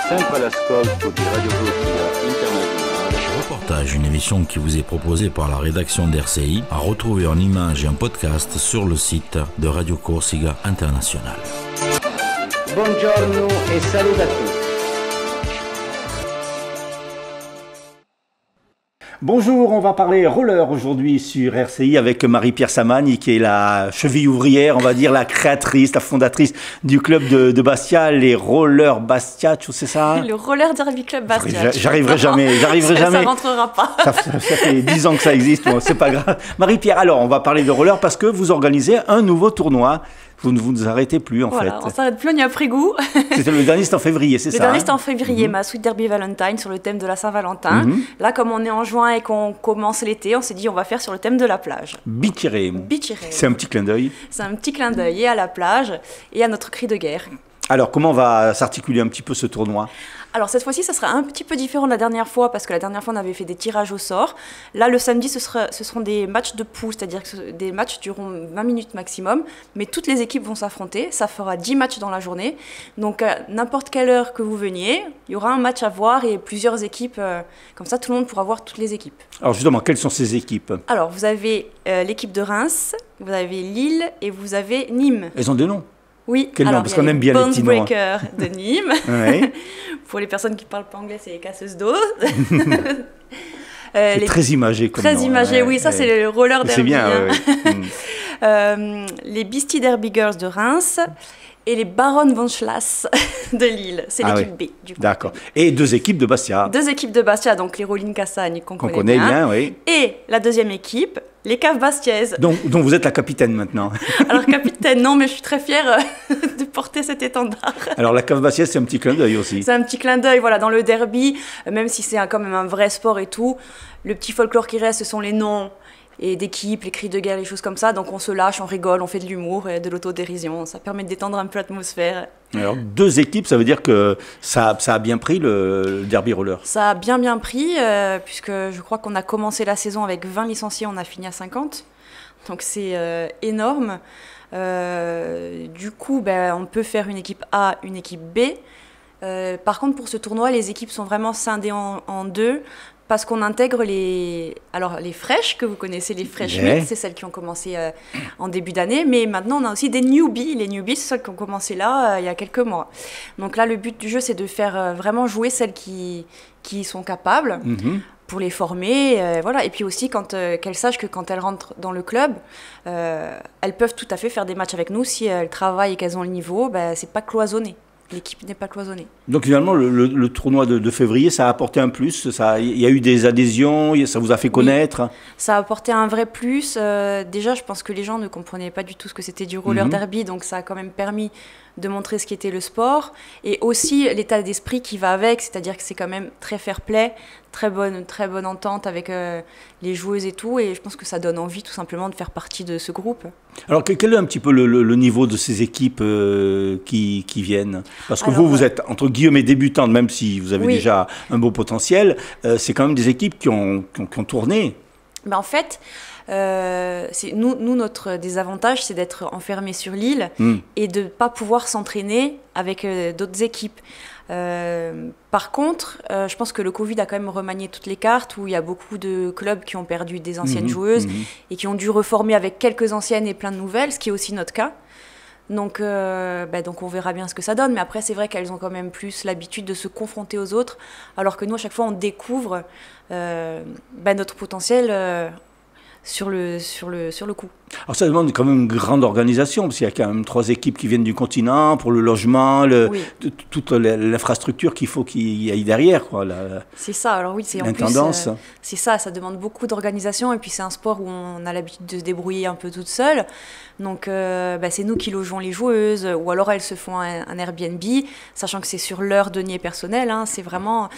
Sempre all'ascolto di Radio Corsica Internazionale. Reportage, une émission qui vous est proposée par la rédaction d'RCI, à retrouver en images et en podcast sur le site de Radio Corsica Internazionale. Buongiorno e saluto a tutti. Bonjour, on va parler roller aujourd'hui sur RCI avec Marie-Pierre Samani qui est la cheville ouvrière, on va dire la créatrice, la fondatrice du club de Bastia, les Rollers Bastiaccio, c'est ça? Le Roller Derby Club Bastia. J'arriverai jamais. Ça rentrera pas. Ça fait 10 ans que ça existe, bon, c'est pas grave. Marie-Pierre, alors on va parler de roller parce que vous organisez un nouveau tournoi. Vous ne vous arrêtez plus en fait. On s'arrête plus, on y a pris goût. C'était le dernier, c'était en février, c'est ça? Le dernier, c'était en février, ma Sweet Derby Valentine sur le thème de la Saint-Valentin. Là, comme on est en juin et qu'on commence l'été, on s'est dit on va faire sur le thème de la plage. Bitiré. C'est un petit clin d'œil. C'est un petit clin d'œil et à la plage et à notre cri de guerre. Alors, comment va s'articuler un petit peu ce tournoi? Alors cette fois-ci, ça sera un petit peu différent de la dernière fois parce que la dernière fois, on avait fait des tirages au sort. Là, le samedi, ce seront des matchs de poules, c'est-à-dire que des matchs dureront 20 minutes maximum, mais toutes les équipes vont s'affronter. Ça fera 10 matchs dans la journée. Donc, à n'importe quelle heure que vous veniez, il y aura un match à voir et plusieurs équipes. Comme ça, tout le monde pourra voir toutes les équipes. Alors justement, quelles sont ces équipes? Alors, vous avez l'équipe de Reims, vous avez Lille et vous avez Nîmes. Elles ont des noms? Oui, quel nom? Parce qu'on aime bien les petits noms. Bonebreaker de Nîmes. Oui. Pour les personnes qui ne parlent pas anglais, c'est les casseuses d'eau. C'est très imagé comme très nom. Imagé, oui, ça c'est le roller derby. C'est bien, les Beastie Derby Girls de Reims et les Baronnes von Schlass de Lille. C'est l'équipe B, du coup. D'accord. Et deux équipes de Bastia. Deux équipes de Bastia, donc les Rolling Cassagne qu'on connaît bien, oui. Et la deuxième équipe, les Caves Bastiaises. Donc vous êtes la capitaine maintenant. Alors capitaine, non, mais je suis très fière de porter cet étendard. Alors la Cave Bastiaise, c'est un petit clin d'œil aussi. C'est un petit clin d'œil, voilà, dans le derby, même si c'est quand même un vrai sport et tout. Le petit folklore qui reste, ce sont les noms et d'équipes, les cris de guerre, les choses comme ça. Donc on se lâche, on rigole, on fait de l'humour et de l'autodérision. Ça permet de détendre un peu l'atmosphère. Alors deux équipes, ça veut dire que ça a bien pris le derby roller? Ça a bien pris, puisque je crois qu'on a commencé la saison avec 20 licenciés, on a fini à 50. Donc c'est énorme. Du coup, on peut faire une équipe A, une équipe B. Par contre, pour ce tournoi, les équipes sont vraiment scindées en deux. Parce qu'on intègre les fraîches, que vous connaissez, les fresh meat, c'est celles qui ont commencé en début d'année. Mais maintenant, on a aussi des newbies. Les newbies, c'est celles qui ont commencé là, il y a quelques mois. Donc là, le but du jeu, c'est de faire vraiment jouer celles qui sont capables pour les former. Voilà. Et puis aussi, qu'elles sachent que quand elles rentrent dans le club, elles peuvent tout à fait faire des matchs avec nous. Si elles travaillent et qu'elles ont le niveau, c'est pas cloisonné. L'équipe n'est pas cloisonnée. Donc finalement, le tournoi de février, ça a apporté un plus. Il y a eu des adhésions, ça vous a fait connaître. Oui, ça a apporté un vrai plus. Déjà, je pense que les gens ne comprenaient pas du tout ce que c'était du roller derby, donc ça a quand même permis de montrer ce qu'était le sport. Et aussi l'état d'esprit qui va avec, c'est-à-dire que c'est quand même très fair-play, très bonne entente avec les joueuses et tout. Et je pense que ça donne envie tout simplement de faire partie de ce groupe. Alors quel est un petit peu le niveau de ces équipes qui viennent? Parce que vous êtes entre guillemets débutantes, même si vous avez déjà un beau potentiel. C'est quand même des équipes qui ont tourné. En fait, notre désavantage, c'est d'être enfermé sur l'île et de ne pas pouvoir s'entraîner avec d'autres équipes. Par contre, je pense que le Covid a quand même remanié toutes les cartes, où il y a beaucoup de clubs qui ont perdu des anciennes joueuses et qui ont dû reformer avec quelques anciennes et plein de nouvelles, ce qui est aussi notre cas. Donc on verra bien ce que ça donne, mais après c'est vrai qu'elles ont quand même plus l'habitude de se confronter aux autres, alors que nous à chaque fois on découvre notre potentiel sur le coup. Alors ça demande quand même une grande organisation, parce qu'il y a quand même 3 équipes qui viennent du continent pour le logement, toute l'infrastructure qu'il faut qu'il y ait derrière, quoi. C'est ça, alors oui, c'est l'intendance. En plus, c'est ça demande beaucoup d'organisation, et puis c'est un sport où on a l'habitude de se débrouiller un peu toute seule. Donc c'est nous qui logeons les joueuses, ou alors elles se font un Airbnb, sachant que c'est sur leur denier personnel, c'est vraiment...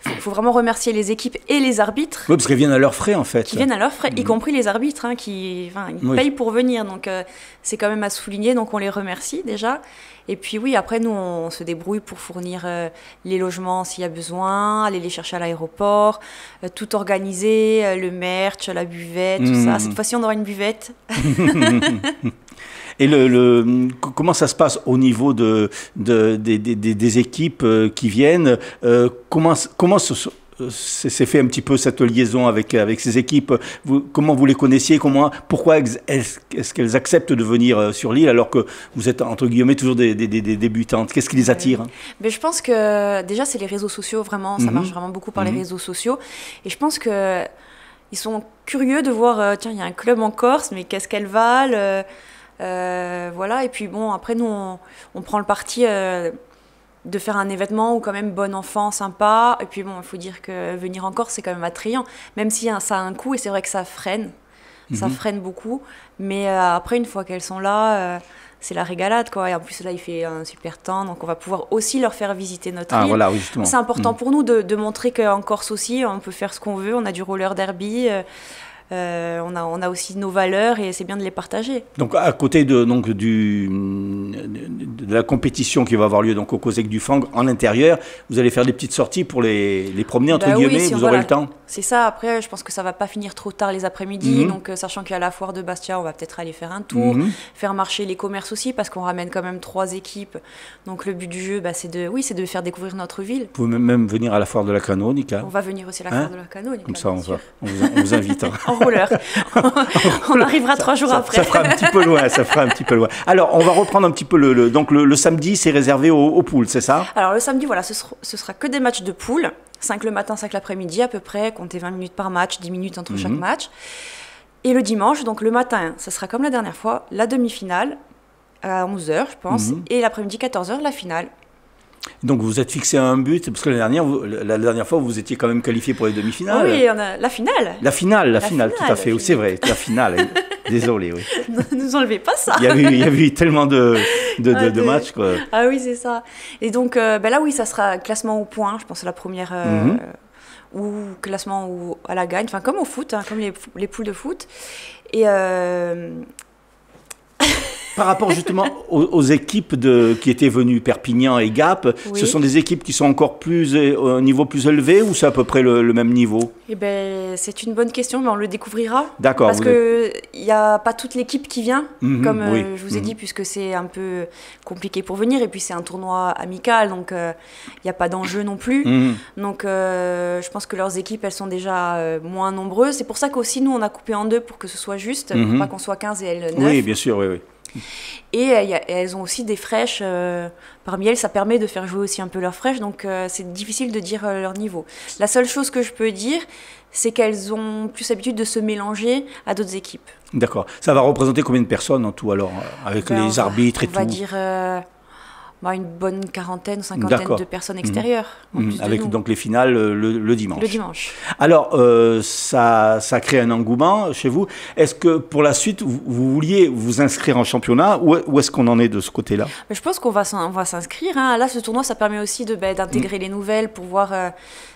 Il faut vraiment remercier les équipes et les arbitres. Oui, parce qu'elles viennent à leurs frais, en fait. Qui viennent à leurs frais, y compris les arbitres, ils payent pour venir. Donc, c'est quand même à souligner. Donc, on les remercie déjà. Et puis, oui, après, nous, on se débrouille pour fournir les logements s'il y a besoin, aller les chercher à l'aéroport, tout organiser, le merch, la buvette, tout ça. Cette fois-ci, on aura une buvette. Et comment ça se passe au niveau des équipes qui viennent? Comment s'est fait un petit peu cette liaison avec ces équipes? Comment vous les connaissiez? Pourquoi est-ce qu'elles acceptent de venir sur l'île alors que vous êtes, entre guillemets, toujours des débutantes? Qu'est-ce qui les attire? Mais je pense que déjà, c'est les réseaux sociaux, vraiment. Ça marche vraiment beaucoup par les réseaux sociaux. Et je pense que ils sont curieux de voir, tiens, il y a un club en Corse, mais qu'est-ce qu'elles valent? Voilà. Et puis bon, après, nous, on prend le parti de faire un événement où quand même bon enfant, sympa. Et puis bon, il faut dire que venir en Corse, c'est quand même attrayant. Même si ça a un coût, et c'est vrai que ça freine. Ça freine beaucoup. Mais après, une fois qu'elles sont là, c'est la régalade, quoi. Et en plus, là, il fait un super temps. Donc, on va pouvoir aussi leur faire visiter notre île. Voilà, oui, justement. C'est important pour nous de montrer qu'en Corse aussi, on peut faire ce qu'on veut. On a du roller derby. On a aussi nos valeurs et c'est bien de les partager. Donc à côté de la compétition qui va avoir lieu donc au COSEC du Fang en intérieur, vous allez faire des petites sorties pour les promener entre guillemets, si vous aurez le temps. C'est ça, après je pense que ça va pas finir trop tard les après-midi, donc sachant qu'il y a la foire de Bastia, on va peut-être aller faire un tour, faire marcher les commerces aussi parce qu'on ramène quand même 3 équipes. Donc le but du jeu, c'est de faire découvrir notre ville. Vous pouvez même venir à la foire de la Canonica. On va venir aussi à la foire de la Canonica. Comme ça on vous invite. En roller. On arrivera 3 jours après. Ça fera un petit peu loin. Alors, on va reprendre un petit peu donc le samedi, c'est réservé aux poules, c'est ça? Alors, le samedi, voilà, ce sera que des matchs de poules. 5 le matin, 5 l'après-midi à peu près. Comptez 20 minutes par match, 10 minutes entre chaque match. Et le dimanche, donc le matin, ça sera comme la dernière fois, la demi-finale à 11h, je pense. Et l'après-midi, 14h, la finale. Donc vous êtes fixé à un but, parce que la dernière fois, vous étiez quand même qualifié pour les demi-finales. Oui, on a la finale. La finale, tout à fait. C'est vrai, la finale. Désolé, oui. Ne nous enlevez pas ça. Il y a eu tellement de matchs, quoi. Ah oui, c'est ça. Et donc, là, oui, ça sera classement au point, je pense, la première... ou classement à la gagne, enfin comme au foot, comme les poules de foot. Et... Par rapport justement aux équipes qui étaient venues, Perpignan et Gap, ce sont des équipes qui sont encore au niveau plus élevé ou c'est à peu près le même niveau? Eh ben, c'est une bonne question, mais on le découvrira. D'accord. Parce qu'il n'y a pas toute l'équipe qui vient, comme je vous ai dit, puisque c'est un peu compliqué pour venir. Et puis c'est un tournoi amical, donc il n'y a pas d'enjeu non plus. Donc je pense que leurs équipes, elles sont déjà moins nombreuses. C'est pour ça qu'aussi, nous, on a coupé en 2 pour que ce soit juste, pour pas qu'on soit 15 et elles 9. Oui, bien sûr, oui. Et elles ont aussi des fraîches. Parmi elles, ça permet de faire jouer aussi un peu leurs fraîches. Donc, c'est difficile de dire leur niveau. La seule chose que je peux dire, c'est qu'elles ont plus l'habitude de se mélanger à d'autres équipes. D'accord. Ça va représenter combien de personnes en tout, alors, avec les arbitres et tout? On va dire une bonne quarantaine ou cinquantaine de personnes extérieures. Avec donc les finales le dimanche. Le dimanche. Alors, ça crée un engouement chez vous. Est-ce que pour la suite, vous vouliez vous inscrire en championnat ou est-ce qu'on en est de ce côté-là? Je pense qu'on va s'inscrire. Là, ce tournoi, ça permet aussi d'intégrer les nouvelles pour voir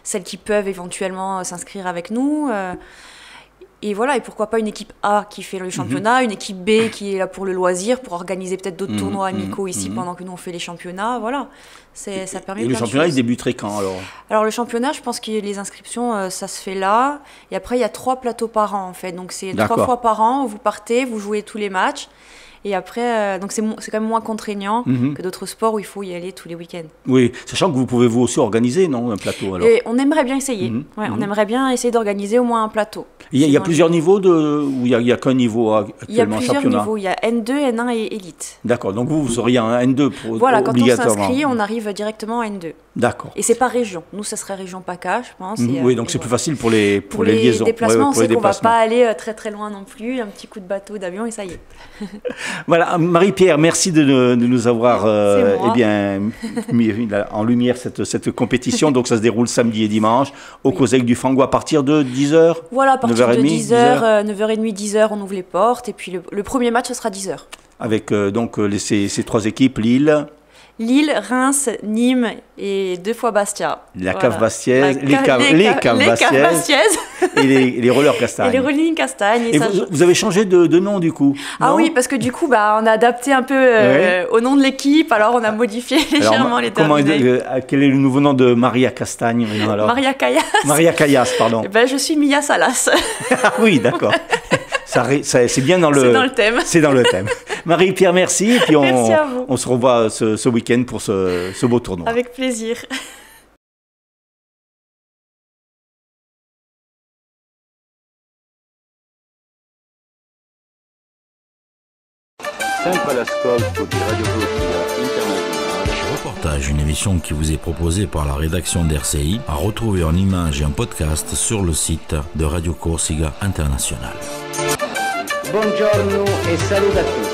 celles qui peuvent éventuellement s'inscrire avec nous. Et voilà, et pourquoi pas une équipe A qui fait le championnat, une équipe B qui est là pour le loisir, pour organiser peut-être d'autres tournois amicaux ici pendant que nous on fait les championnats, voilà. Ça permet. Et le championnat, il débuterait quand alors? Alors le championnat, je pense que les inscriptions, ça se fait là. Et après, il y a 3 plateaux par an en fait. Donc c'est 3 fois par an, vous partez, vous jouez tous les matchs. Et après, donc c'est quand même moins contraignant que d'autres sports où il faut y aller tous les week-ends. Oui, sachant que vous pouvez vous aussi organiser, non, un plateau alors? Et on aimerait bien essayer. On aimerait bien essayer d'organiser au moins un plateau. Il y a plusieurs niveaux ou il n'y a qu'un niveau actuellement? Il y a plusieurs niveaux. Il y a N2, N1 et Elite. D'accord. Donc vous auriez un N2 pour voilà, quand on s'inscrit, on arrive directement à N2. D'accord. Et c'est par région. Nous, ça serait région PACA, je pense. Oui, donc c'est plus facile pour les liaisons. Déplacements, on sait qu'on ne va pas aller très très loin non plus. Un petit coup de bateau, d'avion et ça y est. Voilà, Marie-Pierre, merci de nous avoir mis en lumière cette compétition. Donc ça se déroule samedi et dimanche au COSEC du Fango à partir de 10h. Voilà, à partir de 10h, 9h30, 10h, on ouvre les portes. Et puis le premier match, ce sera 10h. Avec donc ces 3 équipes, Lille, Reims, Nîmes et 2 fois Bastia. La cave bastiaise, les caves bastiaises et les rollers Castagne. Et les rollers Castagne. Et vous avez changé de nom du coup? Ah oui, parce que du coup, on a adapté un peu au nom de l'équipe, alors on a modifié légèrement les termes. Quel est le nouveau nom de Maria Castagne alors? Maria Callas. Maria Callas, pardon. Je suis Mia Salas. Oui, d'accord. C'est bien dans le... C'est dans le thème. C'est dans le thème. Marie-Pierre, merci. Et puis Merci à vous. on se revoit ce week-end pour ce beau tournoi. Avec plaisir. Sempre all'ascolto di Radio Corsica Internazionale. Reportage, une émission qui vous est proposée par la rédaction d'RCI, à retrouver en images et en podcast sur le site de Radio Corsica Internazionale. Buongiorno e saluto a tutti.